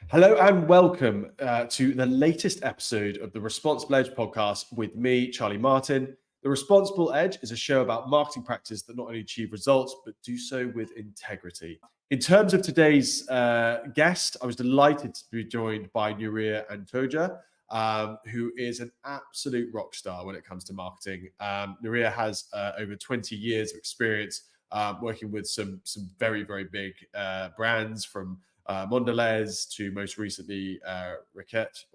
Hello and welcome to the latest episode of the Responsible Edge podcast with me, Charlie Martin. The Responsible Edge is a show about marketing practice that not only achieve results, but do so with integrity. In terms of today's guest, I was delighted to be joined by Núria Antoja, who is an absolute rock star when it comes to marketing. Núria has over 20 years of experience working with some very, very big brands, from Mondelēz to most recently Reckitt,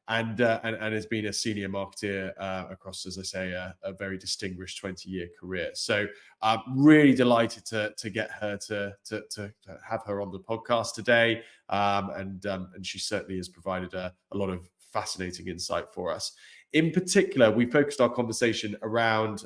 and has been a senior marketeer across, as I say, a very distinguished 20-year career. So I'm really delighted to get her to have her on the podcast today, and she certainly has provided a lot of fascinating insight for us. In particular, we focused our conversation around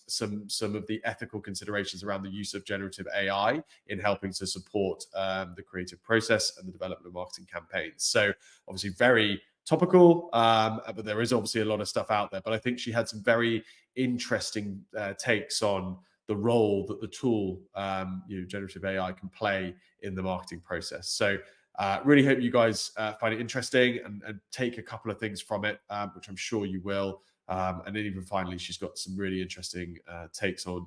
some of the ethical considerations around the use of generative AI in helping to support the creative process and the development of marketing campaigns. So obviously very topical, but there is obviously a lot of stuff out there. But I think she had some very interesting takes on the role that the tool, generative AI, can play in the marketing process. So really hope you guys find it interesting and take a couple of things from it, which I'm sure you will. And then even finally, she's got some really interesting takes on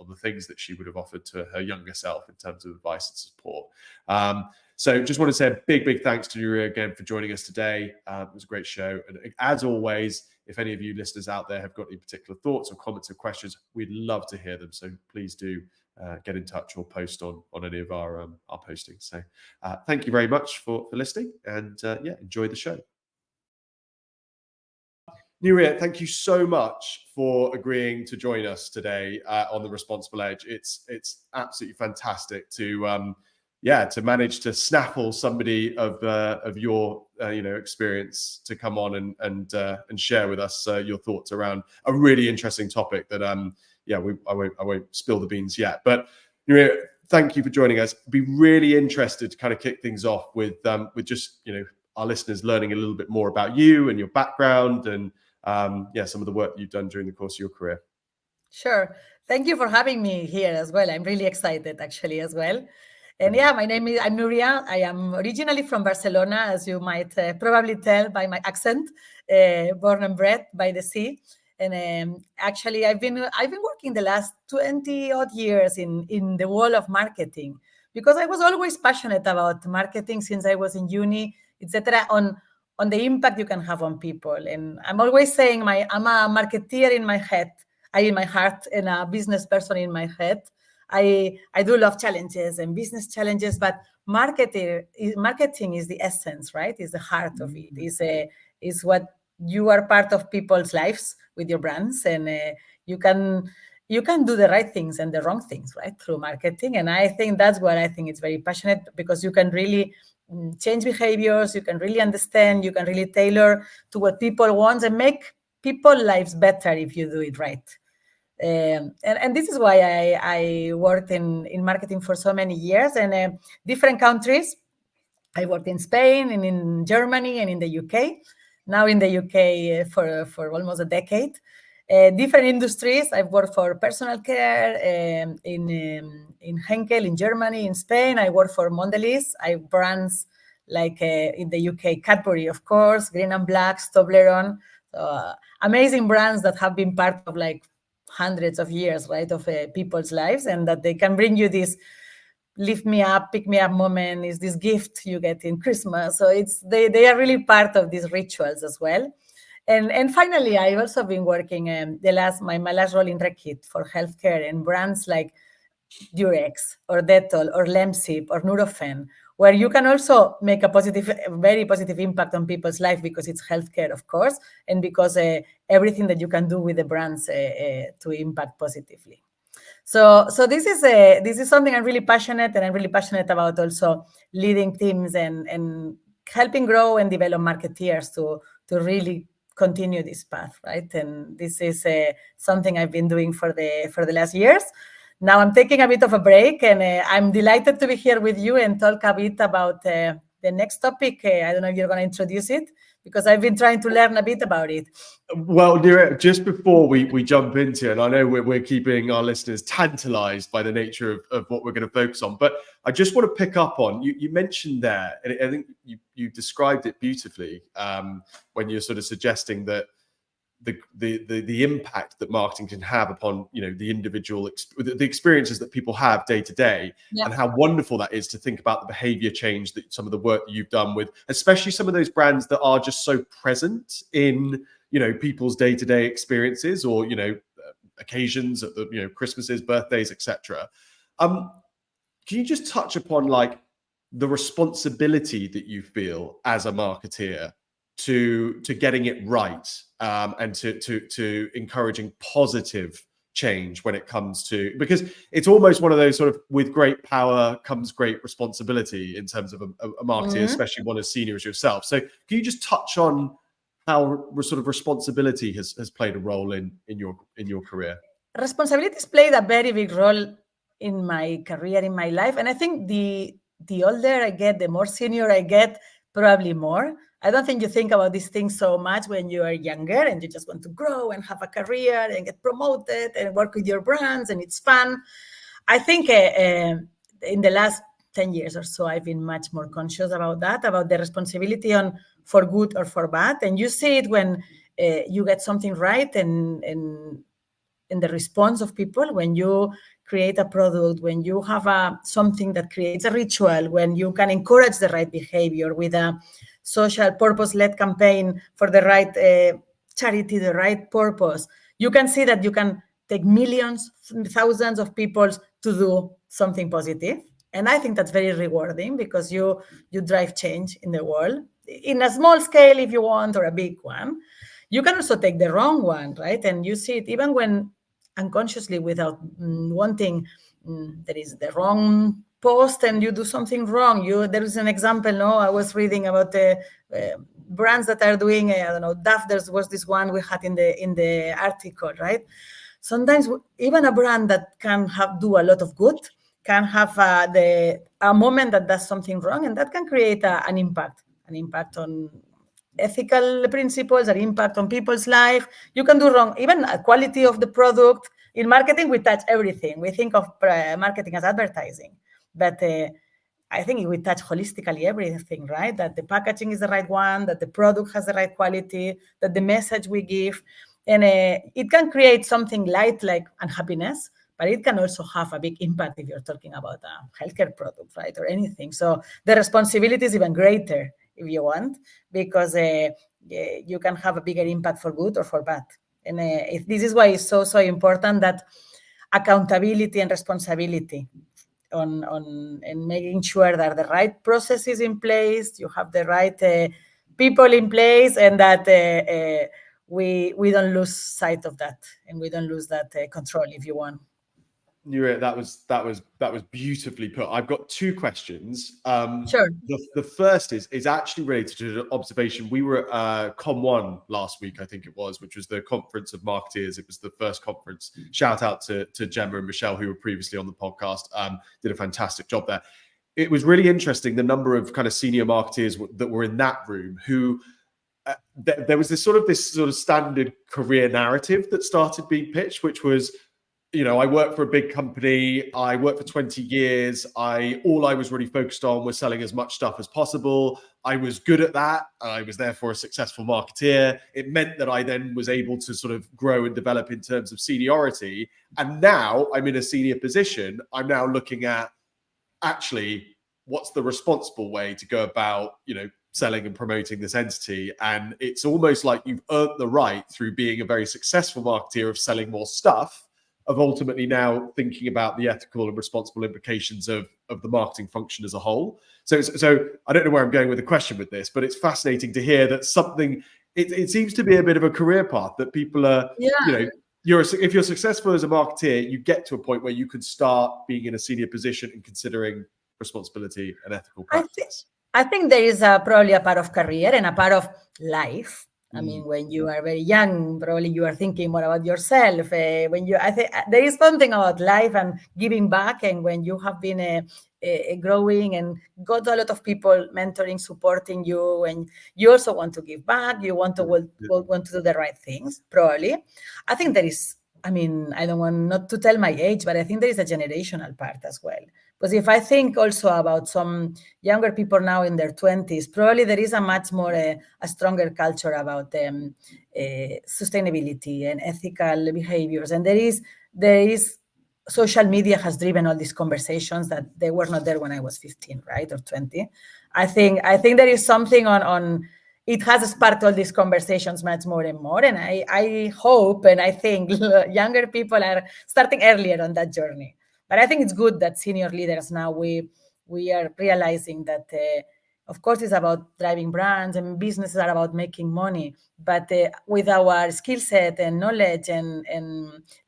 the things that she would have offered to her younger self in terms of advice and support. So just want to say a big thanks to Núria again for joining us today. It was a great show. And as always, if any of you listeners out there have got any particular thoughts or comments or questions, we'd love to hear them. So please do get in touch or post on any of our postings. So thank you very much for listening, and enjoy the show. Núria, thank you so much for agreeing to join us today on the Responsible Edge. It's absolutely fantastic to manage to snaffle somebody of your experience to come on and share with us your thoughts around a really interesting topic that I won't spill the beans yet. But Núria, thank you for joining us. I'd be really interested to kind of kick things off with just our listeners learning a little bit more about you and your background and some of the work you've done during the course of your career. Sure. Thank you for having me here as well. I'm really excited actually as well. And I'm Núria. I am originally from Barcelona, as you might probably tell by my accent, born and bred by the sea. And actually, I've been working the last 20 odd years in the world of marketing, because I was always passionate about marketing since I was in uni, etc. On the impact you can have on people. And I'm always saying I'm a marketeer in my head, in my heart, and a business person in my head. I do love challenges and business challenges, but marketing is the essence, right? Is the heart of it. Is what you are part of people's lives with your brands, and you can do the right things and the wrong things, right, through marketing. And I think that's what I think it's very passionate, because you can really change behaviors, you can really understand, you can really tailor to what people want and make people's lives better if you do it right. And this is why I worked in marketing for so many years, and different countries. I worked in Spain and in Germany and in the UK. Now in the UK for almost a decade. Different industries. I've worked for personal care in Henkel in Germany, in Spain. I worked for Mondelēz. I have brands like in the UK, Cadbury, of course, Green and Black, Toblerone. Amazing brands that have been part of like hundreds of years, right, of people's lives, and that they can bring you this lift me up, pick me up moment, is this gift you get in Christmas. So they are really part of these rituals as well. And finally, I've also been working my last role in Reckitt for healthcare and brands like Durex or Dettol or Lemsip or Nurofen, where you can also make a very positive impact on people's life, because it's healthcare, of course, and because everything that you can do with the brands to impact positively. So this is something I'm really passionate, and I'm really passionate about also leading teams and helping grow and develop marketeers to really continue this path, right? And this is something I've been doing for the last years. Now I'm taking a bit of a break, and I'm delighted to be here with you and talk a bit about the next topic. I don't know if you're going to introduce it, because I've been trying to learn a bit about it. Well, Núria, just before we jump into it, and I know we're keeping our listeners tantalized by the nature of what we're going to focus on, but I just want to pick up on, you mentioned there, and I think you described it beautifully when you're sort of suggesting that the impact that marketing can have upon, you know, the individual, the experiences that people have day to day, and how wonderful that is to think about the behavior change that some of the work that you've done with, especially some of those brands that are just so present in, you know, people's day-to-day experiences, or, you know, occasions at the, you know, Christmases, birthdays, etc. Can you just touch upon like the responsibility that you feel as a marketeer to getting it right, and to encouraging positive change when it comes to, because it's almost one of those sort of, with great power comes great responsibility in terms of a marketer, especially one as senior as yourself. So can you just touch on how sort of responsibility has played a role in your career? Responsibilities played a very big role in my career, in my life, and I think the older I get, the more senior I get, probably more. I don't think you think about these things so much when you are younger and you just want to grow and have a career and get promoted and work with your brands and it's fun. I think in the last 10 years or so, I've been much more conscious about that, about the responsibility on for good or for bad. And you see it when you get something right and in the response of people, when you create a product, when you have something that creates a ritual, when you can encourage the right behavior with a social purpose-led campaign for the right charity, the right purpose, you can see that you can take millions, thousands of people to do something positive. And I think that's very rewarding, because you drive change in the world, in a small scale if you want, or a big one. You can also take the wrong one, right? And you see it even when unconsciously, without wanting, there is the wrong post and you do something wrong. There is an example, no? I was reading about the brands that are doing, I don't know, Duff, there was this one we had in the article, right? Sometimes even a brand that can do a lot of good can have a moment that does something wrong, and that can create an impact on ethical principles, an impact on people's life. You can do wrong, even quality of the product. In marketing, we touch everything. We think of marketing as advertising, but I think we touch holistically everything, right? That the packaging is the right one, that the product has the right quality, that the message we give, and it can create something light like unhappiness, but it can also have a big impact if you're talking about a healthcare product, right, or anything. So the responsibility is even greater, if you want, because you can have a bigger impact for good or for bad. And this is why it's so important that accountability and responsibility on making sure that the right process is in place, you have the right people in place, and that we don't lose sight of that, and we don't lose that control, if you want. Núria, that was beautifully put. I've got two questions. Sure. The first is actually related to an observation. We were at Com1 last week, I think it was, which was the conference of marketeers. It was the first conference. Shout out to Gemma and Michelle, who were previously on the podcast. Did a fantastic job there. It was really interesting, the number of kind of senior marketeers that were in that room who there was this sort of standard career narrative that started being pitched, which was, you know, I work for a big company. I worked for 20 years. All I was really focused on was selling as much stuff as possible. I was good at that. I was therefore a successful marketeer. It meant that I then was able to sort of grow and develop in terms of seniority. And now I'm in a senior position. I'm now looking at actually what's the responsible way to go about, you know, selling and promoting this entity. And it's almost like you've earned the right through being a very successful marketeer of selling more stuff, of ultimately now thinking about the ethical and responsible implications of the marketing function as a whole. So I don't know where I'm going with the question with this, but it's fascinating to hear that it seems to be a bit of a career path that people are, you know, if you're successful as a marketeer, you get to a point where you can start being in a senior position and considering responsibility and ethical practice. I think there is probably a part of career and a part of life. I mean, when you are very young, probably you are thinking more about yourself. I think there is something about life and giving back. And when you have been growing and got a lot of people mentoring, supporting you, and you also want to give back, you want to want to do the right things, probably. I think there is, I mean, I don't want not to tell my age, but I think there is a generational part as well. Because if I think also about some younger people now in their 20s, probably there is a much more, a stronger culture about sustainability and ethical behaviors. And there is social media has driven all these conversations that they were not there when I was 15, right, or 20. I think there is something on it has sparked all these conversations much more and more. And I hope and I think younger people are starting earlier on that journey. But I think it's good that senior leaders now we are realizing that, of course, it's about driving brands and businesses are about making money. But with our skill set and knowledge and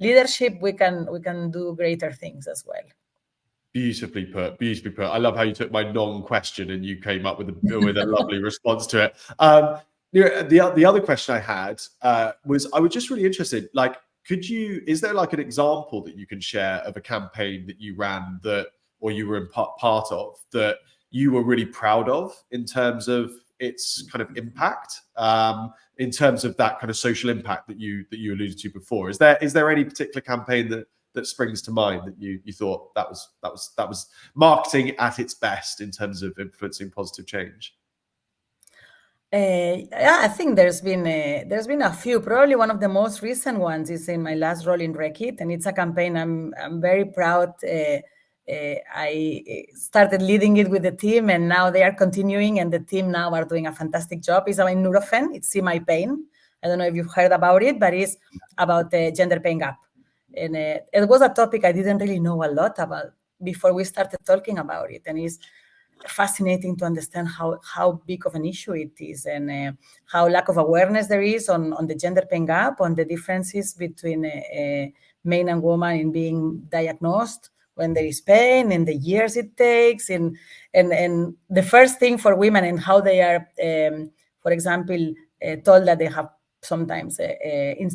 leadership, we can do greater things as well. Beautifully put. Beautifully put. I love how you took my non-question and you came up with a lovely response to it. The other question I had was, I was just really interested, like, is there like an example that you can share of a campaign that you ran that, or you were in part of, that you were really proud of in terms of its kind of impact, in terms of that kind of social impact that you alluded to before? Is there any particular campaign that springs to mind that you thought that was marketing at its best in terms of influencing positive change? Yeah, I think there's been a few. Probably one of the most recent ones is in my last role in Reckitt, and it's a campaign I'm very proud. I started leading it with the team, and now they are continuing, and the team now are doing a fantastic job. It's about Nurofen. It's See My Pain. I don't know if you've heard about it, but it's about the gender pain gap. And it was a topic I didn't really know a lot about before we started talking about it. And it's fascinating to understand how big of an issue it is, and how lack of awareness there is on the gender pain gap, on the differences between men and women in being diagnosed when there is pain, and the years it takes, and the first thing for women, and how they are, for example, told that they have sometimes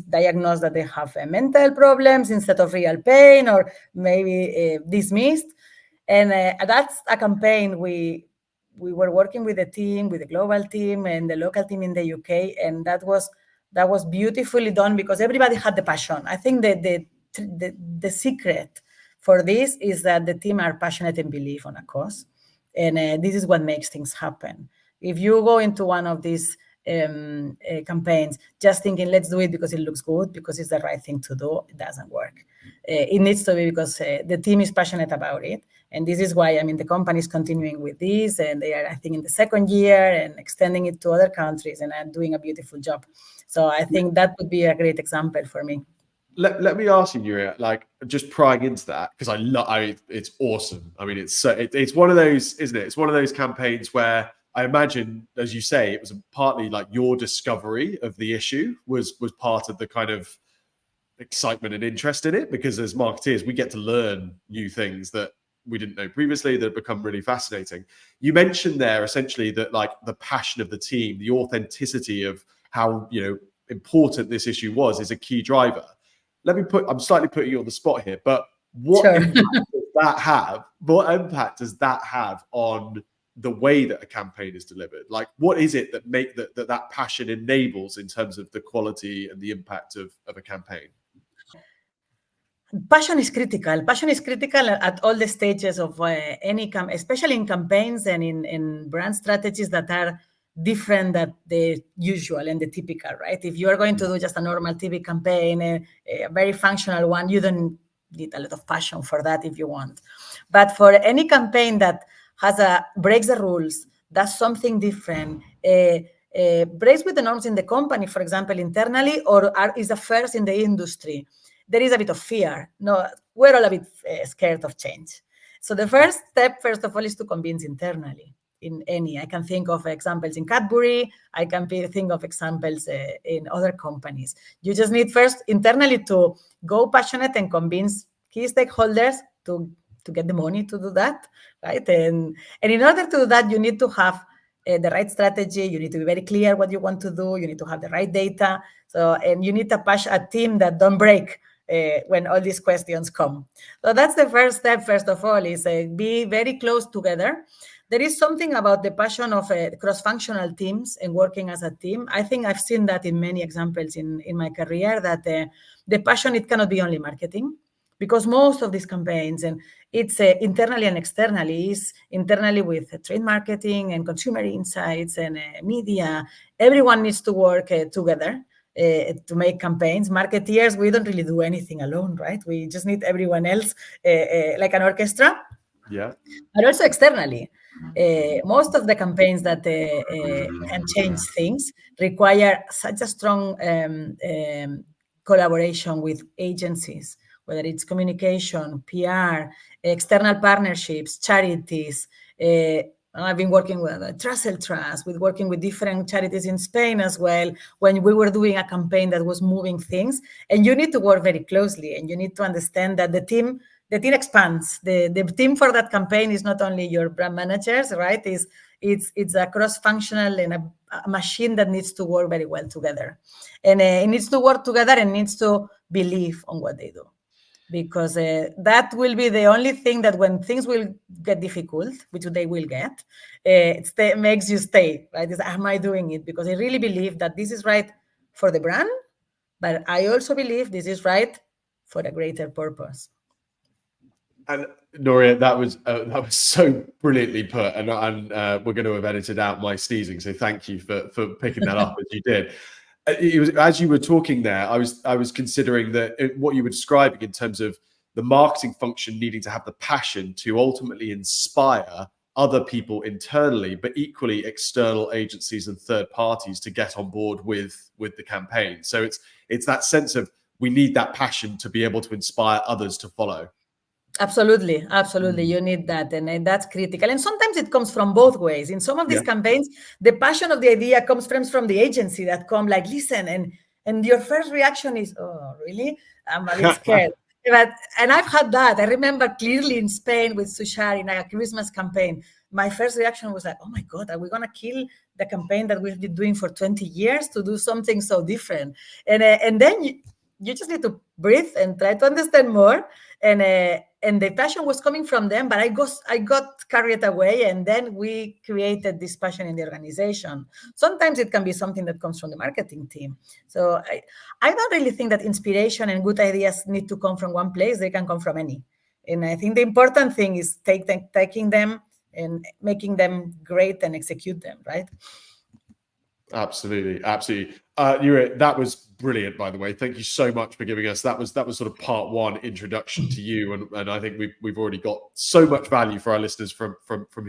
diagnosed that they have mental problems instead of real pain, or maybe dismissed. And that's a campaign we were working with the team, with the global team and the local team in the UK, and that was beautifully done because everybody had the passion. I think that the secret for this is that the team are passionate and believe on a cause, and this is what makes things happen. If you go into one of these campaigns just thinking let's do it because it looks good, because it's the right thing to do, it doesn't work. It needs to be because the team is passionate about it, and this is why the company is continuing with this, and they are, I think, in the second year and extending it to other countries, and are doing a beautiful job. So I think that would be a great example for me. Let me ask you, Núria, like, just prying into that, because it's awesome. It's one of those, isn't it? It's one of those campaigns where I imagine, as you say, it was partly like your discovery of the issue was part of the kind of excitement and interest in it, because as marketeers, we get to learn new things that we didn't know previously that become really fascinating. You mentioned there essentially that, like, the passion of the team, the authenticity of how, important this issue is a key driver. I'm slightly putting you on the spot here, but what impact does that have on the way that a campaign is delivered? Like, what is it that passion enables in terms of the quality and the impact of a campaign? Passion is critical. Passion is critical at all the stages of any especially in campaigns and in brand strategies that are different than the usual and the typical, right? If you are going to do just a normal TV campaign, a very functional one, you don't need a lot of passion for that if you want. But for any campaign that breaks the rules, does something different, breaks with the norms in the company, for example, internally, or is the first in the industry, there is a bit of fear. No, we're all a bit scared of change. So the first step, first of all, is to convince internally. I can think of examples in Cadbury. I can think of examples in other companies. You just need first internally to go passionate and convince key stakeholders to get the money to do that, right? And in order to do that, you need to have the right strategy. You need to be very clear what you want to do. You need to have the right data. And you need a team that don't break when all these questions come. So that's the first step, first of all, is be very close together. There is something about the passion of cross-functional teams and working as a team. I think I've seen that in many examples in my career, that the passion, it cannot be only marketing, because most of these campaigns, and it's internally and externally, is internally with trade marketing and consumer insights and media. Everyone needs to work together to make campaigns. Marketeers, we don't really do anything alone, right? We just need everyone else, like an orchestra. Yeah. But also externally. Most of the campaigns that can change things require such a strong collaboration with agencies, whether it's communication, PR, external partnerships, charities. I've been working with Trussell Trust, working with different charities in Spain as well, when we were doing a campaign that was moving things. And you need to work very closely, and you need to understand that the team expands. The team for that campaign is not only your brand managers, right? It's a cross-functional and a machine that needs to work very well together. And it needs to work together and needs to believe on what they do. Because that will be the only thing that when things will get difficult, which they will get, it makes you stay, right? Am I doing it? Because I really believe that this is right for the brand, but I also believe this is right for a greater purpose. And Núria, that was so brilliantly put, and we're going to have edited out my sneezing, so thank you for picking that up as you did. It was, as you were talking there, I was considering that what you were describing in terms of the marketing function needing to have the passion to ultimately inspire other people internally, but equally external agencies and third parties to get on board with the campaign. So it's that sense of we need that passion to be able to inspire others to follow. Absolutely. You need that, and that's critical. And sometimes it comes from both ways. In some of these campaigns, the passion of the idea comes from the agency that come like, listen, and your first reaction is, oh, really? I'm a bit scared. And I've had that. I remember clearly in Spain with Sushar in a Christmas campaign. My first reaction was like, oh my God, are we going to kill the campaign that we've been doing for 20 years to do something so different? And then you just need to breathe and try to understand more. And the passion was coming from them, but I got carried away, and then we created this passion in the organization. Sometimes it can be something that comes from the marketing team. So I don't really think that inspiration and good ideas need to come from one place. They can come from any. And I think the important thing is taking them and making them great and execute them, right? Absolutely. Núria, that was brilliant, by the way. Thank you so much for giving us that was sort of part one introduction to you, and I think we've already got so much value for our listeners from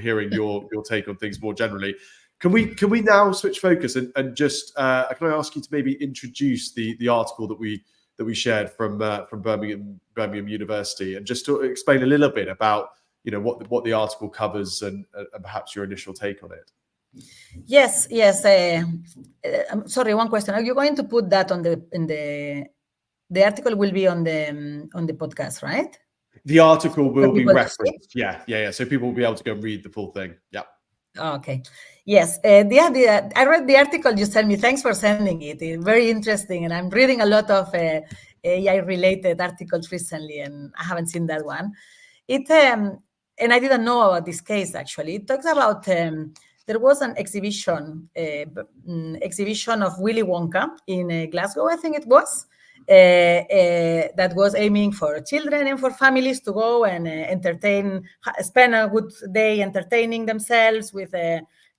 hearing your take on things more generally. Can we now switch focus and just can I ask you to maybe introduce the article that we shared from Birmingham University, and just to explain a little bit about what the article covers and perhaps your initial take on it. Yes. I'm sorry, one question. Are you going to put that on the article will be on the podcast, right? The article will be referenced. Yeah. So people will be able to go and read the full thing. Yeah. Okay. Yes. I read the article you sent me. Thanks for sending it. It's very interesting, and I'm reading a lot of AI-related articles recently, and I haven't seen that one. And I didn't know about this case actually. It talks about. There was an exhibition of Willy Wonka in Glasgow, I think it was, that was aiming for children and for families to go and spend a good day entertaining themselves with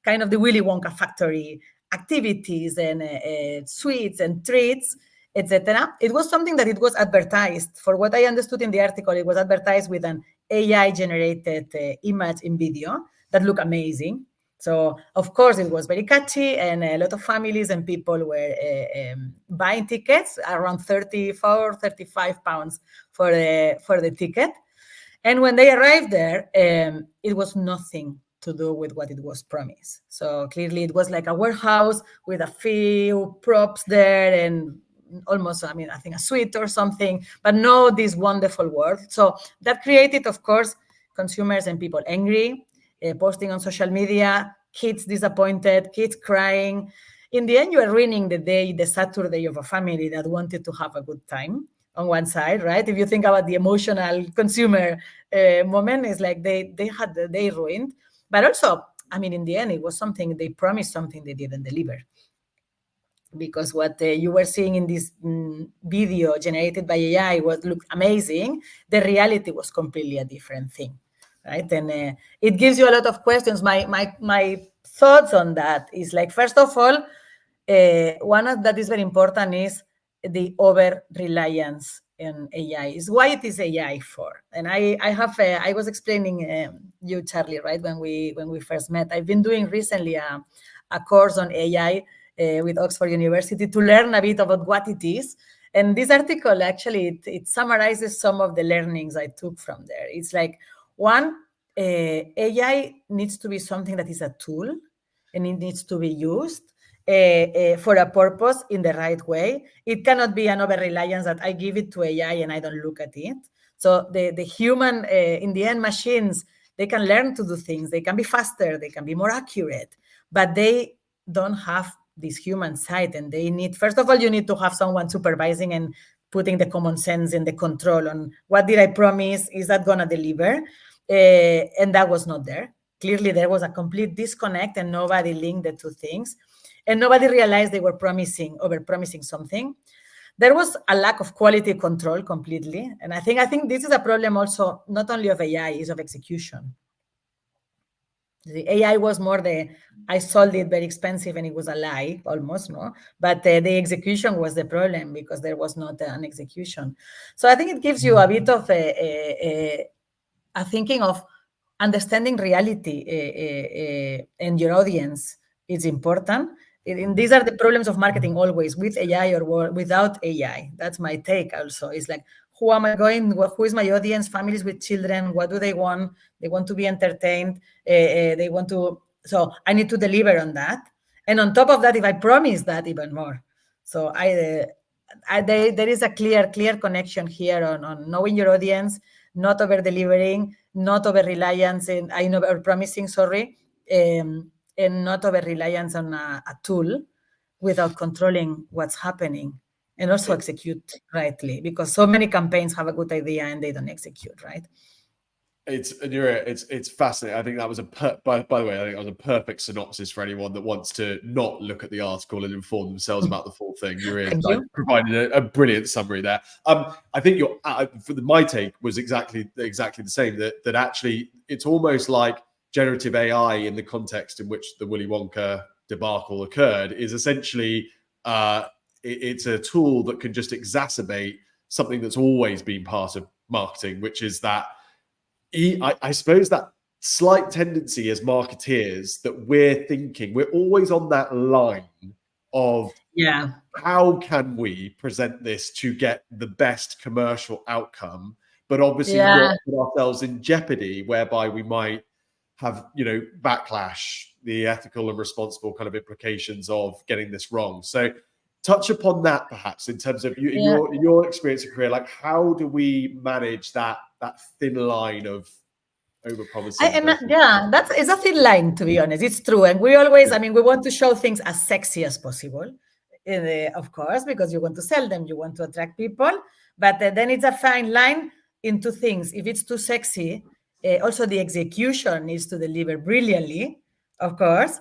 kind of the Willy Wonka factory activities and sweets and treats, etc. It was something that it was advertised. For what I understood in the article, it was advertised with an AI-generated image and video that looked amazing. So, of course, it was very catchy, and a lot of families and people were buying tickets, around 34, 35 pounds for the ticket. And when they arrived there, it was nothing to do with what it was promised. So clearly it was like a warehouse with a few props there and almost, I think a suite or something, but no this wonderful world. So that created, of course, consumers and people angry, posting on social media, kids disappointed, kids crying. In the end, you are ruining the Saturday of a family that wanted to have a good time on one side, right? If you think about the emotional consumer moment, it's like they ruined. But also, I mean, in the end, it was something they promised, something they didn't deliver. Because what you were seeing in this video generated by AI looked amazing. The reality was completely a different thing, right? And it gives you a lot of questions. My thoughts on that is like, first of all, one that is very important is the over reliance in AI. Is why it is AI for. And I was explaining you, Charlie, right, when we first met. I've been doing recently a course on AI with Oxford University to learn a bit about what it is. And this article actually it summarizes some of the learnings I took from there. It's like, one, AI needs to be something that is a tool, and it needs to be used for a purpose in the right way. It cannot be an over-reliance that I give it to AI and I don't look at it. So the human, in the end, machines, they can learn to do things. They can be faster. They can be more accurate. But they don't have this human side. And they need, first of all, you need to have someone supervising and putting the common sense and the control on what did I promise? Is that going to deliver? And that was not there. Clearly, there was a complete disconnect and nobody linked the two things. And nobody realized they were over-promising something. There was a lack of quality control completely. And I think this is a problem also, not only of AI, is of execution. The AI was more I sold it very expensive and it was a lie, almost, no? But the execution was the problem because there was not an execution. So I think it gives you a bit of a thinking of understanding reality and your audience is important. And these are the problems of marketing always, with AI or without AI. That's my take also. It's like, who am I going? Who is my audience? Families with children. What do they want? They want to be entertained. They want to. So I need to deliver on that. And on top of that, if I promise that, even more. So there is a clear connection here on knowing your audience, not over delivering, not over reliance, and over promising. Sorry. And not over reliance on a tool without controlling what's happening, and also execute rightly, because so many campaigns have a good idea and they don't execute, right? It's fascinating. I think that was by the way, I think that was a perfect synopsis for anyone that wants to not look at the article and inform themselves about the full thing. You're providing a brilliant summary there. I think my take was exactly the same. That actually it's almost like generative AI in the context in which the Willy Wonka debacle occurred is essentially it's a tool that can just exacerbate something that's always been part of marketing, which is that I suppose that slight tendency as marketeers that we're always on that line of how can we present this to get the best commercial outcome, but obviously not put ourselves in jeopardy whereby we might have backlash, the ethical and responsible kind of implications of getting this wrong. So touch upon that perhaps in terms of in your experience and career, like how do we manage that thin line of over-promising? It's a thin line, to be honest. It's true. And we always, we want to show things as sexy as possible, of course, because you want to sell them, you want to attract people. But then it's a fine line into things. If it's too sexy, also the execution needs to deliver brilliantly, of course.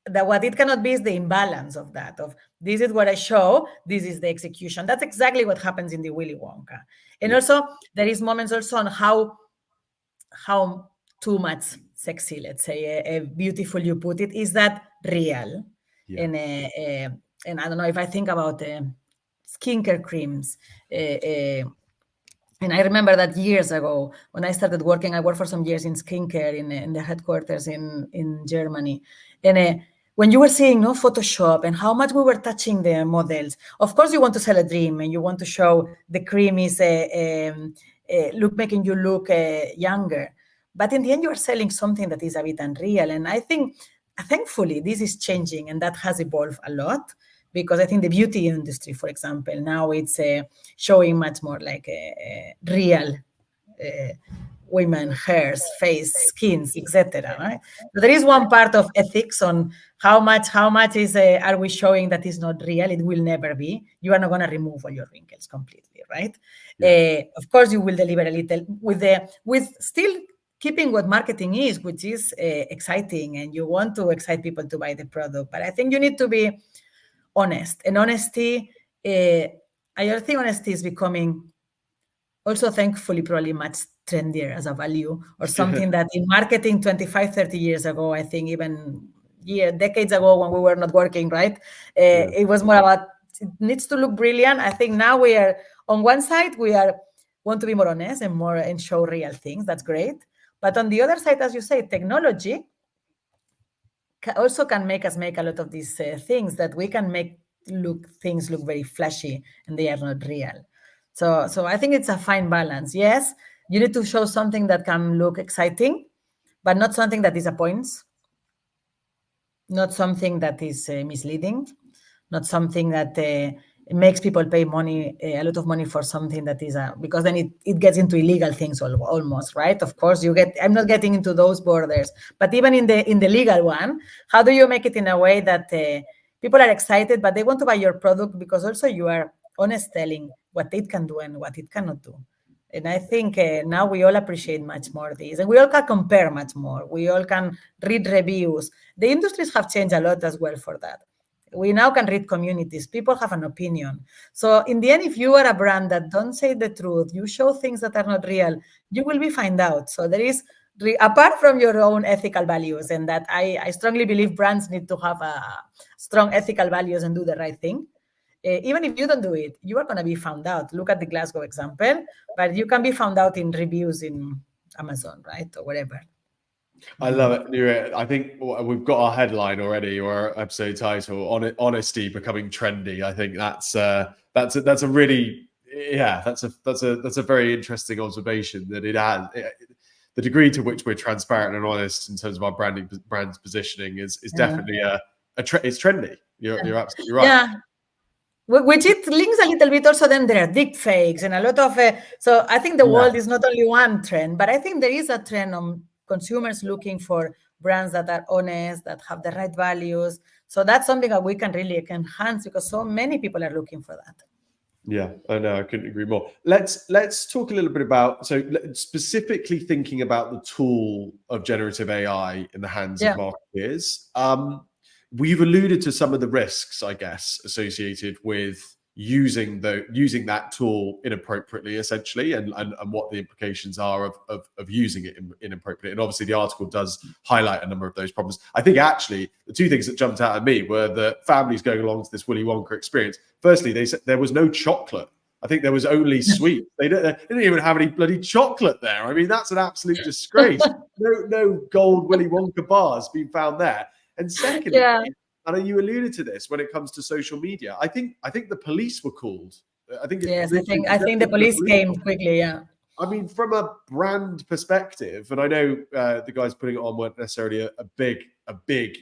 That what it cannot be is the imbalance of that, of this is what I show, this is the execution. That's exactly what happens in the Willy Wonka. And also there is moments also on how too much sexy, let's say, beautiful you put it, is that real? And I don't know, if I think about skincare creams, and I remember that years ago when I started working, I worked for some years in skincare in the headquarters in Germany. And when you were seeing Photoshop and how much we were touching the models, of course you want to sell a dream and you want to show the cream is making you look younger. But in the end, you are selling something that is a bit unreal. And I think, thankfully, this is changing and that has evolved a lot. Because I think the beauty industry, for example, now it's showing much more like a real women, hairs, face, skins, etc. Right? So there is one part of ethics on how much is are we showing that is not real. It will never be. You are not going to remove all your wrinkles completely, right? Of course, you will deliver a little with still keeping what marketing is, which is exciting, and you want to excite people to buy the product. But I think you need to be honest, and honesty. I think honesty is becoming also, thankfully, probably much trendier as a value, or something that in marketing 25, 30 years ago, I think even decades ago when we were not working, right? It was more about, it needs to look brilliant. I think now we are, on one side, want to be more honest and show real things. That's great. But on the other side, as you say, technology also can make us make a lot of these things that we can make things look very flashy and they are not real. So I think it's a fine balance. Yes, you need to show something that can look exciting, but not something that disappoints, not something that is misleading, not something that makes people pay money, a lot of money for something that is because then it gets into illegal things almost, right? Of course, I'm not getting into those borders, but even in the legal one, how do you make it in a way that people are excited, but they want to buy your product because also you are honest telling what it can do and what it cannot do. And I think now we all appreciate much more this, and we all can compare much more. We all can read reviews. The industries have changed a lot as well for that. We now can read communities. People have an opinion. So in the end, if you are a brand that don't say the truth, you show things that are not real, you will be found out. So there is, apart from your own ethical values, and that I strongly believe brands need to have a strong ethical values and do the right thing. Even if you don't do it, you are going to be found out. Look at the Glasgow example, but you can be found out in reviews in Amazon, right? Or whatever. I love it, Núria. I think we've got our headline already, or our episode title, "Honesty Becoming Trendy." I think that's a really, that's a very interesting observation, that it has the degree to which we're transparent and honest in terms of our brand's positioning is definitely it's trendy. You're absolutely right. Yeah. Which it links a little bit also, then there are deep fakes and a lot of so I think the world is not only one trend, but I think there is a trend on consumers looking for brands that are honest, that have the right values. So that's something that we can really enhance, because so many people are looking for that. Yeah, I know. I couldn't agree more. Let's talk a little bit about, so specifically thinking about the tool of generative AI in the hands of marketers. We've alluded to some of the risks, I guess, associated with using that tool inappropriately, essentially, and what the implications are of using it inappropriately. And obviously, the article does highlight a number of those problems. I think actually the two things that jumped out at me were the families going along to this Willy Wonka experience. Firstly, they said there was no chocolate. I think there was only sweet. They didn't even have any bloody chocolate there. I mean, that's an absolute disgrace. No gold Willy Wonka bars being found there. And secondly, and you alluded to this when it comes to social media, I think the police were called. I think the police came quickly. Yeah. I mean, from a brand perspective, and I know the guys putting it on weren't necessarily a big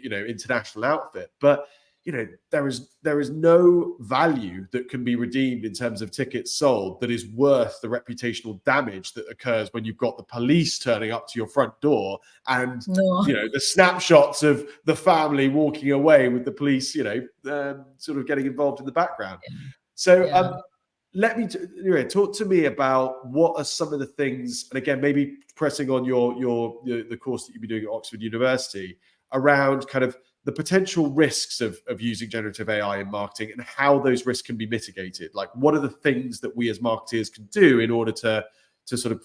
international outfit, but there is no value that can be redeemed in terms of tickets sold that is worth the reputational damage that occurs when you've got the police turning up to your front door and the snapshots of the family walking away with the police sort of getting involved in the background. So let me talk to me about what are some of the things, and again, maybe pressing on the course that you've been doing at Oxford University, around kind of the potential risks of using generative AI in marketing and how those risks can be mitigated. Like, what are the things that we as marketers can do in order to sort of,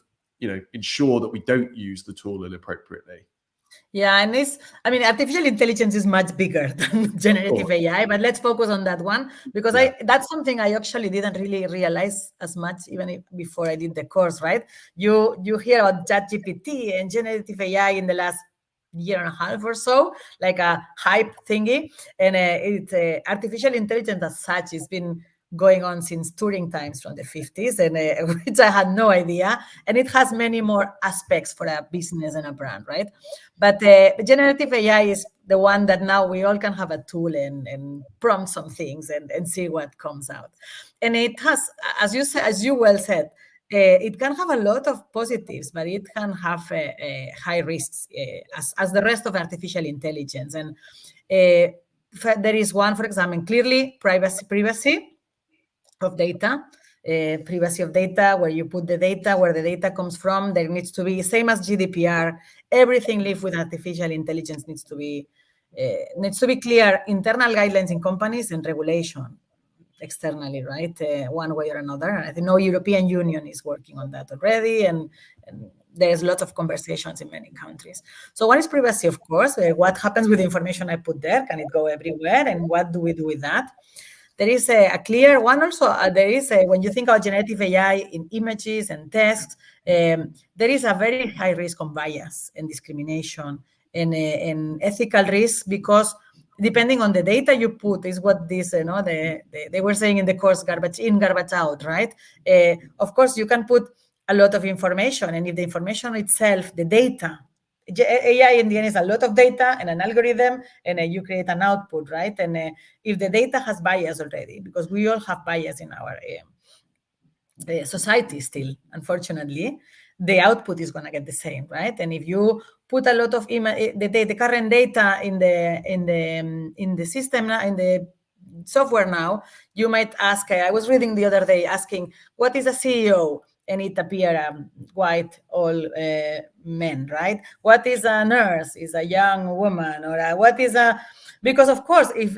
ensure that we don't use the tool inappropriately? Yeah, and artificial intelligence is much bigger than generative AI, but let's focus on that one, because that's something I actually didn't really realize as much even before I did the course, right? You hear about ChatGPT and generative AI in the last year and a half or so, like a hype thingy, and artificial intelligence as such has been going on since Turing times from the 50s, and which I had no idea, and it has many more aspects for a business and a brand, right? But generative AI is the one that now we all can have a tool and prompt some things and see what comes out. And it has, as you well said, it can have a lot of positives, but it can have high risks, as the rest of artificial intelligence. And there is one, for example, clearly privacy of data. Privacy of data, where you put the data, where the data comes from. There needs to be, same as GDPR, everything live with artificial intelligence needs to be clear, internal guidelines in companies and regulation externally, right? One way or another. I know European Union is working on that already, and there's lots of conversations in many countries. So one is privacy, of course. What happens with the information I put there? Can it go everywhere? And what do we do with that? There is a clear one also. There is when you think about generative AI in images and texts, there is a very high risk of bias and discrimination and ethical risk, because depending on the data you put is what this, they were saying in the course, garbage in, garbage out, right? Of course, you can put a lot of information, and if the information itself, the data, AI in the end is a lot of data and an algorithm, and you create an output, right? And if the data has bias already, because we all have bias in our society still, unfortunately, the output is going to get the same, right? And if you put a lot of the current data in the system, in the software now, you might ask, I was reading the other day asking, what is a CEO? And it appeared white, all men, right? What is a nurse? Is a young woman, or what is a... Because of course, if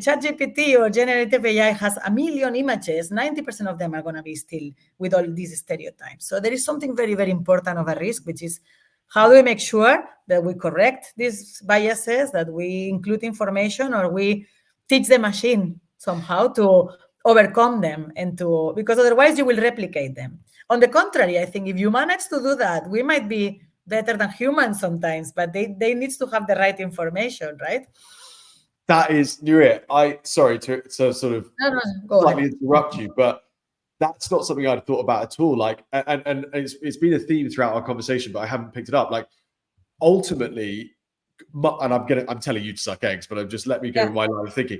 ChatGPT or generative AI has 1 million images, 90% of them are going to be still with all these stereotypes. So there is something very, very important of a risk, which is how do we make sure that we correct these biases, that we include information, or we teach the machine somehow to overcome them, and because otherwise you will replicate them. On the contrary, I think if you manage to do that, we might be better than humans sometimes, but they need to have the right information, right? That is, Núria, sorry to sort of slightly interrupt you, but that's not something I'd thought about at all. Like, and it's been a theme throughout our conversation, but I haven't picked it up. Like, ultimately, and I'm telling you to suck eggs, but just let me go with my line of thinking.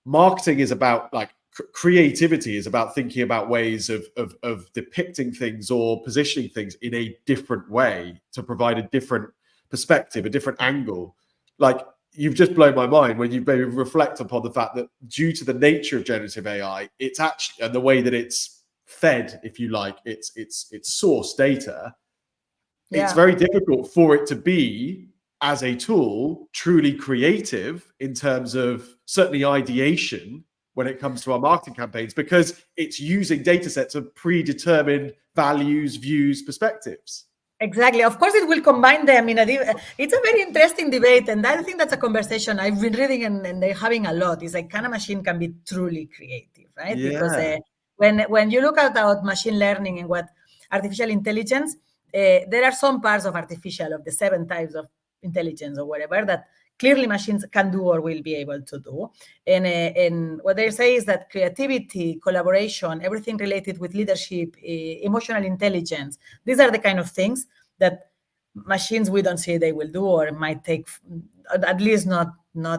Marketing is about, like, creativity is about thinking about ways of depicting things or positioning things in a different way to provide a different perspective, a different angle. Like, you've just blown my mind when you maybe reflect upon the fact that due to the nature of generative AI, it's actually, and the way that it's fed, if you like, it's source data, it's very difficult for it to be, as a tool, truly creative in terms of certainly ideation when it comes to our marketing campaigns, because it's using data sets of predetermined values, views, perspectives. Exactly. Of course, it will combine them in it's a very interesting debate. And I think that's a conversation I've been reading and they're having a lot. It's like, can a machine can be truly creative, right? Yeah. Because when you look at machine learning and what artificial intelligence, there are some parts of artificial, of the 7 types of intelligence or whatever, that clearly machines can do or will be able to do. And what they say is that creativity, collaboration, everything related with leadership, emotional intelligence, these are the kind of things that machines, we don't say they will do, or might take, at least not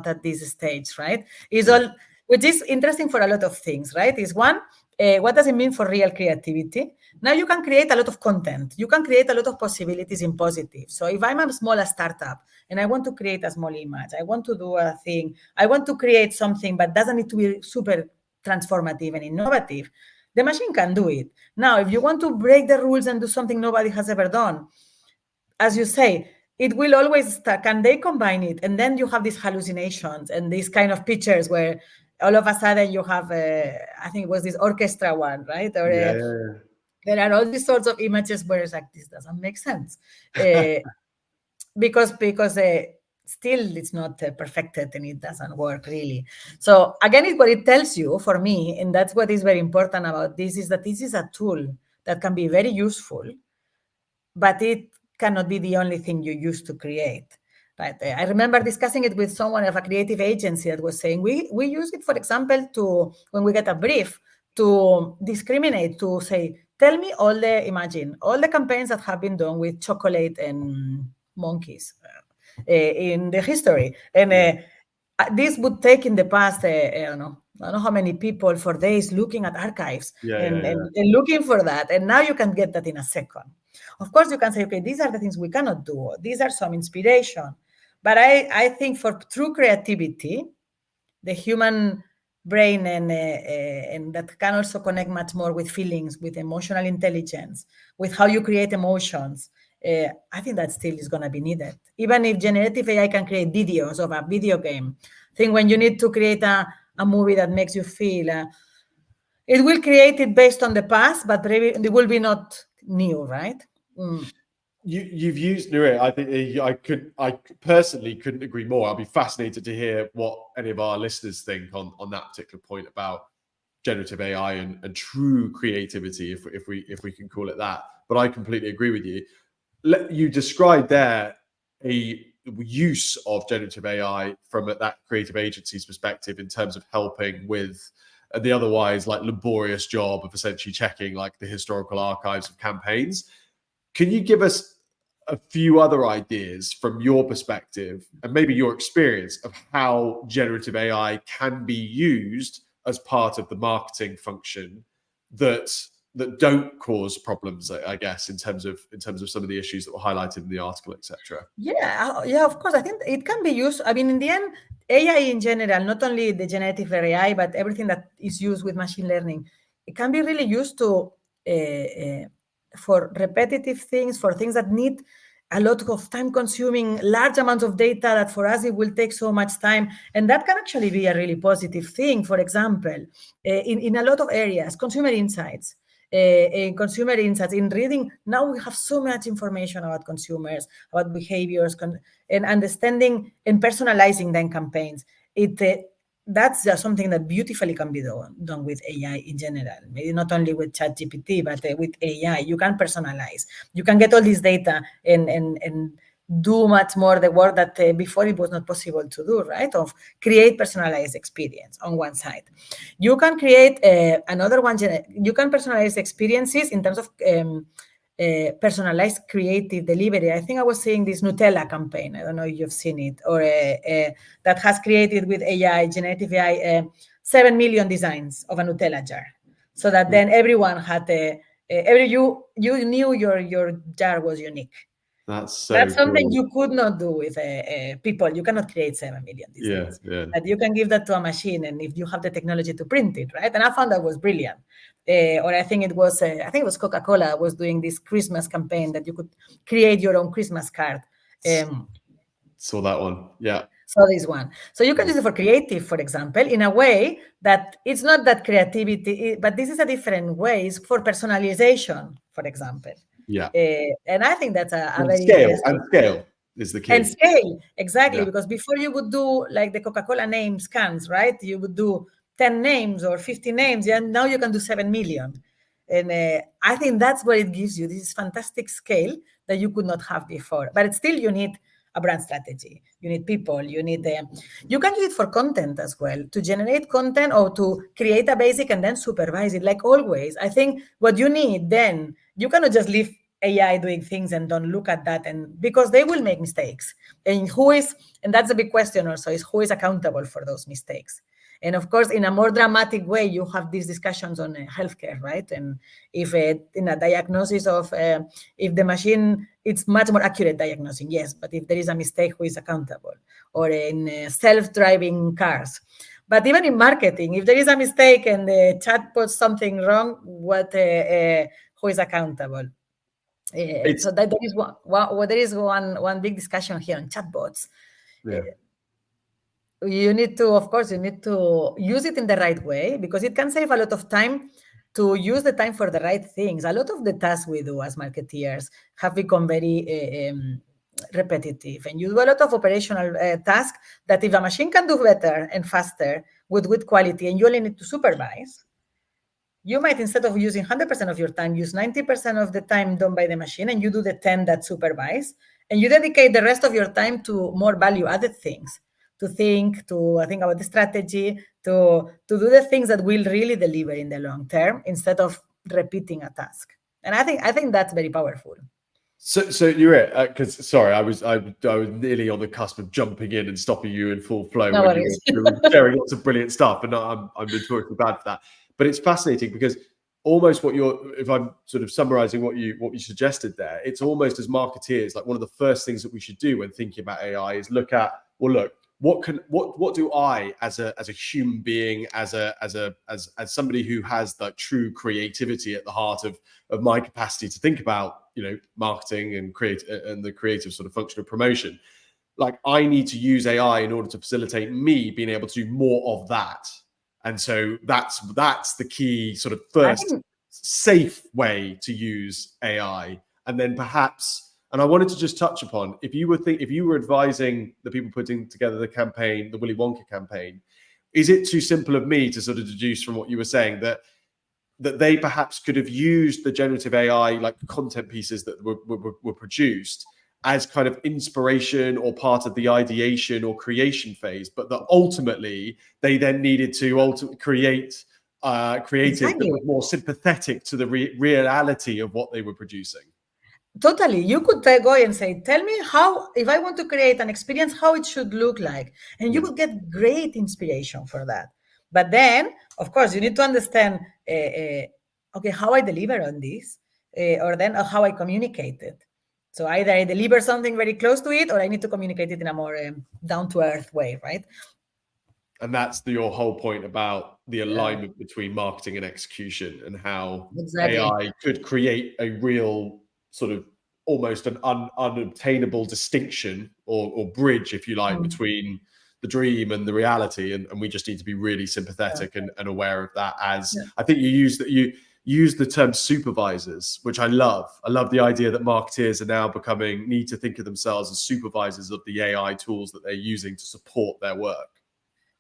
at this stage, right? Which is interesting for a lot of things, right? Is one, what does it mean for real creativity? Now you can create a lot of content. You can create a lot of possibilities in positive. So if I'm a small startup and I want to create a small image, I want to do a thing, I want to create something, but doesn't need to be super transformative and innovative, the machine can do it. Now, if you want to break the rules and do something nobody has ever done, as you say, it will always start. Can they combine it? And then you have these hallucinations and these kind of pictures where all of a sudden you have, I think it was this orchestra one, right? Or there are all these sorts of images where it's like, this doesn't make sense. Because still it's not perfected and it doesn't work really. So again, it's what it tells you for me, and that's what is very important about this, is that this is a tool that can be very useful, but it cannot be the only thing you use to create. Right? I remember discussing it with someone of a creative agency that was saying, we use it, for example, to, when we get a brief, to discriminate, to say, tell me all the campaigns that have been done with chocolate and monkeys in the history. And this would take in the past, I don't know how many people for days looking at archives and looking for that. And now you can get that in a second. Of course, you can say, okay, these are the things we cannot do. These are some inspiration. But I think for true creativity, the human brain and that can also connect much more with feelings, with emotional intelligence, with how you create emotions. I think that still is going to be needed. Even if generative AI can create videos of a video game, I think when you need to create a movie that makes you feel, it will create it based on the past, but it will be not new, right? You've used Núria. I think I personally couldn't agree more. I'll be fascinated to hear what any of our listeners think on that particular point about generative AI and true creativity, if we can call it that. But I completely agree with you. You described there a use of generative AI from that creative agency's perspective in terms of helping with the otherwise like laborious job of essentially checking like the historical archives of campaigns. Can you give us a few other ideas from your perspective and maybe your experience of how generative AI can be used as part of the marketing function that don't cause problems, I guess, in terms of some of the issues that were highlighted in the article, etc.? Yeah, of course. I think it can be used. I mean, in the end, AI in general, not only the generative AI, but everything that is used with machine learning, it can be really used to for repetitive things, for things that need a lot of time-consuming, large amounts of data that for us it will take so much time, and that can actually be a really positive thing. For example, in a lot of areas, consumer insights in reading. Now we have so much information about consumers, about behaviors, and understanding and personalizing then campaigns. That's just something that beautifully can be done with AI in general. Maybe not only with ChatGPT, but with AI, you can personalize. You can get all this data and do much more the work that before it was not possible to do, right? Of create personalized experience on one side. You can create another one. You can personalize experiences in terms of personalized creative delivery. I think I was seeing this Nutella campaign. I don't know if you've seen it, or that has created with AI, generative AI, 7 million designs of a Nutella jar, so that then everyone had you knew your jar was unique. That's something cool. You could not do with people. You cannot create 7 million designs. But you can give that to a machine, and if you have the technology to print it, right? And I found that was brilliant. Or I think it was Coca-Cola was doing this Christmas campaign that you could create your own Christmas card. Saw that one, yeah. So this one. So you can use it for creative, for example, in a way that it's not that creativity, but this is a different way. It's for personalization, for example. Yeah. And I think that's a very scale is the key. And scale, exactly, yeah. Because before you would do like the Coca-Cola name scans, right? You would do 10 names or 50 names, and now you can do 7 million. And I think that's what it gives you. This is fantastic scale that you could not have before. But still, you need a brand strategy. You need people. You need you can use it for content as well, to generate content or to create a basic and then supervise it. Like always, I think what you need then, you cannot just leave AI doing things and don't look at that, and because they will make mistakes. And that's a big question also, is who is accountable for those mistakes? And of course, in a more dramatic way, you have these discussions on healthcare, right? And if in a diagnosis of, if the machine, it's much more accurate diagnosing, yes, but if there is a mistake, who is accountable? Or in self-driving cars. But even in marketing, if there is a mistake and the chat puts something wrong, who is accountable? So that there is one big discussion here on chatbots. Yeah. You need to use it in the right way, because it can save a lot of time, to use the time for the right things. A lot of the tasks we do as marketeers have become very repetitive, and you do a lot of operational tasks that if a machine can do better and faster with good quality, and you only need to supervise, you might, instead of using 100% of your time, use 90% of the time done by the machine, and you do the 10 that supervise, and you dedicate the rest of your time to more value-added things, to think about the strategy, to do the things that will really deliver in the long term, instead of repeating a task. And I think that's very powerful. So you're it, because sorry, I was nearly on the cusp of jumping in and stopping you in full flow No when worries. you were sharing lots of brilliant stuff, and I'm notoriously bad for that. But it's fascinating because almost if I'm sort of summarizing what you suggested there, it's almost as marketeers, like one of the first things that we should do when thinking about AI is look at, well, look, what do I as a human being, as somebody who has that true creativity at the heart of my capacity to think about, marketing and the creative sort of function of promotion, like I need to use AI in order to facilitate me being able to do more of that. And so that's the key sort of first safe way to use AI. And then perhaps, and I wanted to just touch upon, if you were advising the people putting together the campaign, the Willy Wonka campaign, is it too simple of me to sort of deduce from what you were saying that they perhaps could have used the generative AI like content pieces that were produced as kind of inspiration or part of the ideation or creation phase, but that ultimately they then needed to create creative that was more sympathetic to the reality of what they were producing? Totally. You could go and say, tell me how, if I want to create an experience, how it should look like. And you would get great inspiration for that. But then, of course, you need to understand, okay, how I deliver on this, or then how I communicate it. So either I deliver something very close to it, or I need to communicate it in a more down-to-earth way, right? And that's your whole point about the alignment between marketing and execution, and how AI could create a real sort of almost an unobtainable distinction or bridge, if you like, between the dream and the reality. And we just need to be really sympathetic and aware of that. As I think you use the term supervisors, which I love. I love the idea that marketeers are now need to think of themselves as supervisors of the AI tools that they're using to support their work.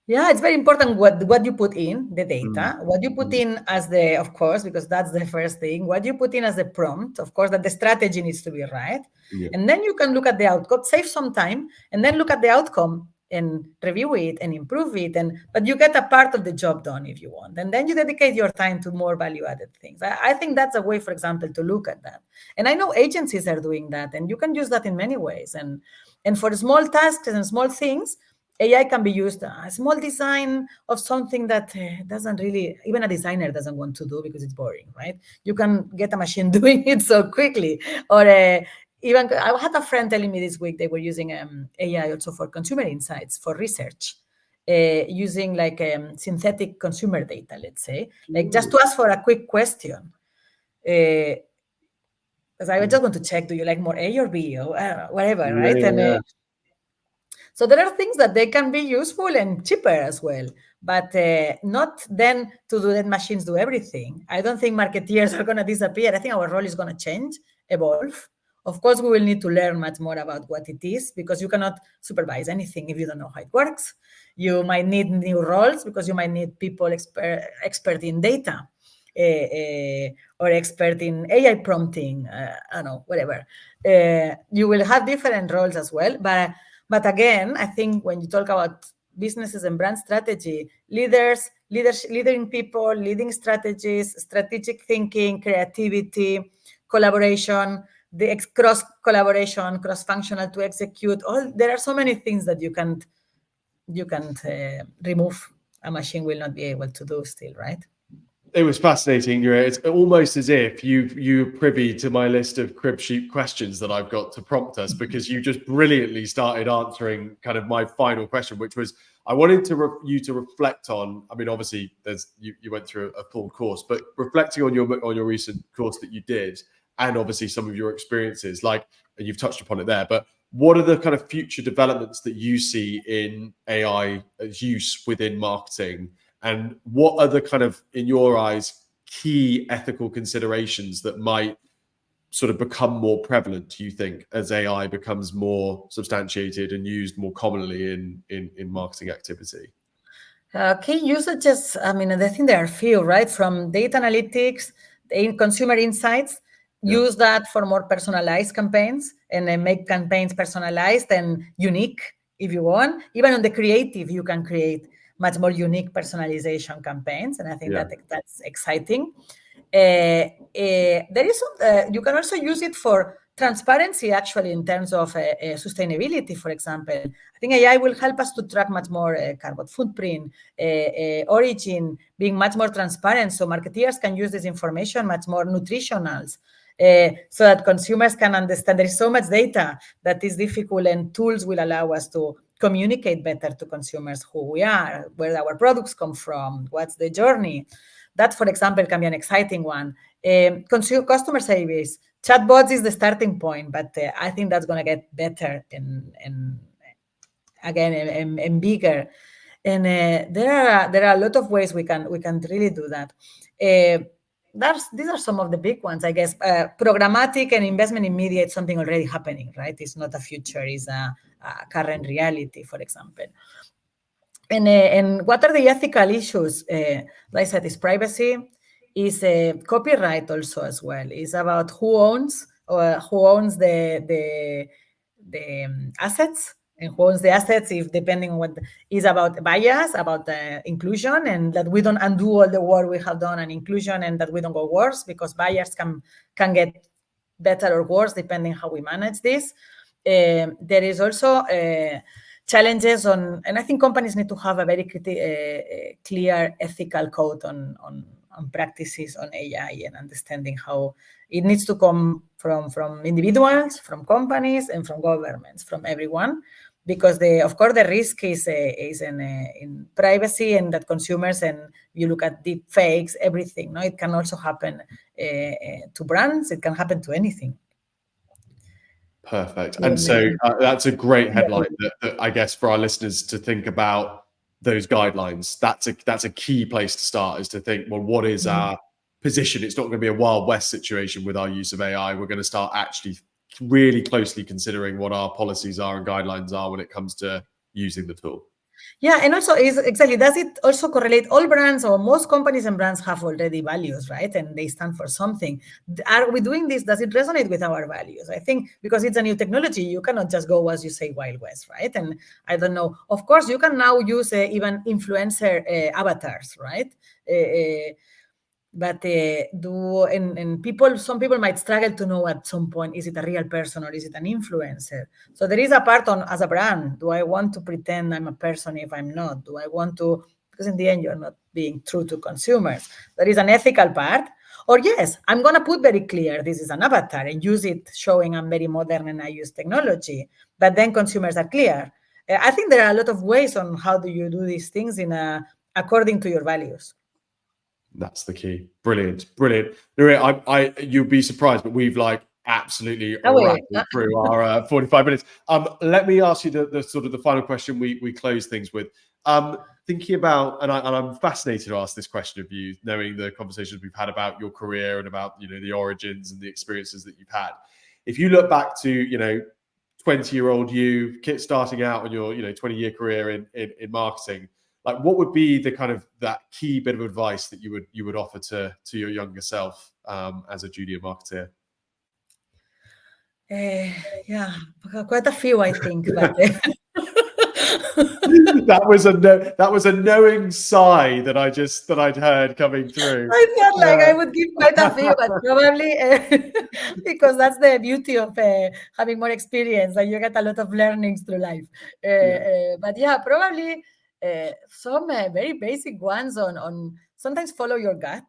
Yeah, it's very important what you put in the data, what you put in as of course, because that's the first thing, what you put in as a prompt, of course, that the strategy needs to be right. Yeah. And then you can look at the outcome, save some time, and then look at the outcome and review it and improve it. But you get a part of the job done if you want. And then you dedicate your time to more value-added things. I think that's a way, for example, to look at that. And I know agencies are doing that, and you can use that in many ways. And for small tasks and small things, AI can be used, a small design of something that doesn't really, even a designer doesn't want to do because it's boring, right? You can get a machine doing it so quickly. Or even, I had a friend telling me this week they were using AI also for consumer insights, for research, using like synthetic consumer data, let's say, like just to ask for a quick question. Because I just want to check, do you like more A or B or whatever, right? Yeah. So there are things that they can be useful and cheaper as well, but not then to do that machines do everything. I don't think marketeers are going to disappear. I think our role is going to change, evolve. Of course, we will need to learn much more about what it is, because you cannot supervise anything if you don't know how it works. You might need new roles because you might need people expert in data or expert in AI prompting, I don't know, whatever. You will have different roles as well, but again, I think when you talk about businesses and brand strategy, leading people, leading strategies, strategic thinking, creativity, collaboration, the cross collaboration, cross-functional to execute. There are so many things that you can't remove. A machine will not be able to do still, right? It was fascinating, Núria. It's almost as if you're privy to my list of crib sheet questions that I've got to prompt us, because you just brilliantly started answering kind of my final question, which was, I wanted you to reflect on. I mean, obviously, you went through a full course, but reflecting on your recent course that you did, and obviously some of your experiences, like, and you've touched upon it there, but what are the kind of future developments that you see in AI use within marketing? And what are the kind of, in your eyes, key ethical considerations that might sort of become more prevalent, do you think, as AI becomes more substantiated and used more commonly in marketing activity? Key usages, I mean, I think there are few, right? From data analytics, consumer insights, use that for more personalized campaigns and then make campaigns personalized and unique if you want. Even on the creative, you can create much more unique personalization campaigns, and I think that's exciting. There is you can also use it for transparency, actually, in terms of sustainability, for example. I think AI will help us to track much more carbon footprint, origin, being much more transparent, so marketeers can use this information much more nutritionals, so that consumers can understand. There is so much data that is difficult, and tools will allow us to communicate better to consumers who we are, where our products come from, what's the journey. That, for example, can be an exciting one. Customer service, chatbots is the starting point, but I think that's going to get better and bigger. And there are a lot of ways we can really do that. These are some of the big ones, I guess. Programmatic and investment in media is something already happening, right? It's not a future; it's a current reality, for example. And what are the ethical issues? Like I said, is privacy, is copyright also as well. It's about who owns the assets, and who owns the assets, if depending on what is about bias, about inclusion, and that we don't undo all the work we have done on inclusion, and that we don't go worse, because bias can get better or worse depending how we manage this. There is also challenges on, and I think companies need to have a very clear ethical code on practices on AI, and understanding how it needs to come from individuals, from companies, and from governments, from everyone, because of course the risk is in privacy, and that consumers, and you look at deep fakes, everything. No, it can also happen to brands. It can happen to anything. Perfect. And so that's a great headline that I guess for our listeners to think about those guidelines. That's a key place to start, is to think, well, what is our position? It's not going to be a Wild West situation with our use of AI. We're going to start actually really closely considering what our policies are and guidelines are when it comes to using the tool. Yeah, and also exactly, does it also correlate? All brands, or most companies and brands, have already values, right? And they stand for something. Are we doing this? Does it resonate with our values? I think because it's a new technology, you cannot just go, as you say, Wild West, right? And I don't know. Of course, you can now use even influencer avatars, right? But some people might struggle to know at some point, is it a real person or is it an influencer? So there is a part on, as a brand, do I want to pretend I'm a person if I'm not? Do I want to, because in the end, you're not being true to consumers. There is an ethical part. Or yes, I'm going to put very clear, this is an avatar, and use it showing I'm very modern and I use technology. But then consumers are clear. I think there are a lot of ways on how do you do these things according to your values. That's the key. Brilliant. Núria, you'll be surprised, but we've absolutely rattled through our 45 minutes. Let me ask you the sort of the final question we close things with. Thinking about, and I'm fascinated to ask this question of you, knowing the conversations we've had about your career and about the origins and the experiences that you've had. If you look back to 20-year-old you, starting out on your 20-year career in marketing, what would be the kind of that key bit of advice that you would offer to your younger self as a junior marketeer? Yeah, quite a few, I think. But that was a knowing sigh that I'd heard coming through. I felt like I would give quite a few, but probably because that's the beauty of having more experience, that you get a lot of learnings through life. But yeah, probably some very basic ones on sometimes follow your gut,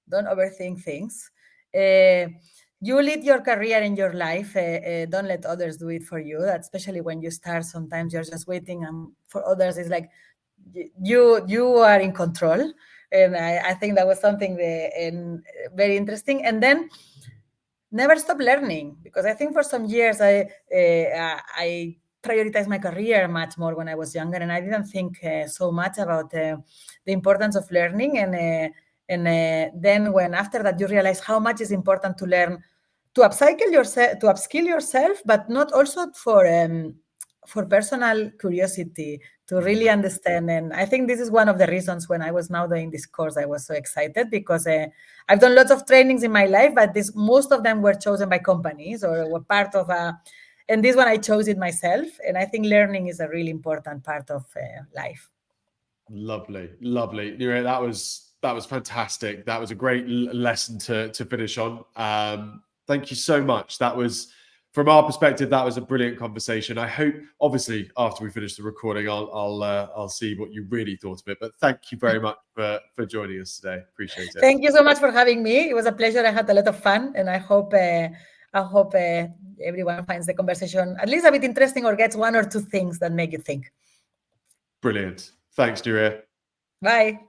don't overthink things. You lead your career in your life. Don't let others do it for you. That especially when you start, sometimes you're just waiting for others. It's like you are in control. And I think that was something very interesting. And then never stop learning, because I think for some years I prioritized my career much more when I was younger, and I didn't think so much about the importance of learning. And then when after that you realize how much is important to learn, to upskill yourself, but not also for personal curiosity, to really understand. And I think this is one of the reasons when I was now doing this course, I was so excited, because I've done lots of trainings in my life, but most of them were chosen by companies or were part of and this one I chose it myself. And I think learning is a really important part of life. Lovely. Núria, that was fantastic. That was a great lesson to finish on. Thank you so much. That was from our perspective, that was a brilliant conversation. I hope, obviously, after we finish the recording, I'll see what you really thought of it. But thank you very much for joining us today. Appreciate it. Thank you so much for having me. It was a pleasure. I had a lot of fun, and I hope everyone finds the conversation at least a bit interesting or gets one or two things that make you think. Brilliant. Thanks, Núria. Bye.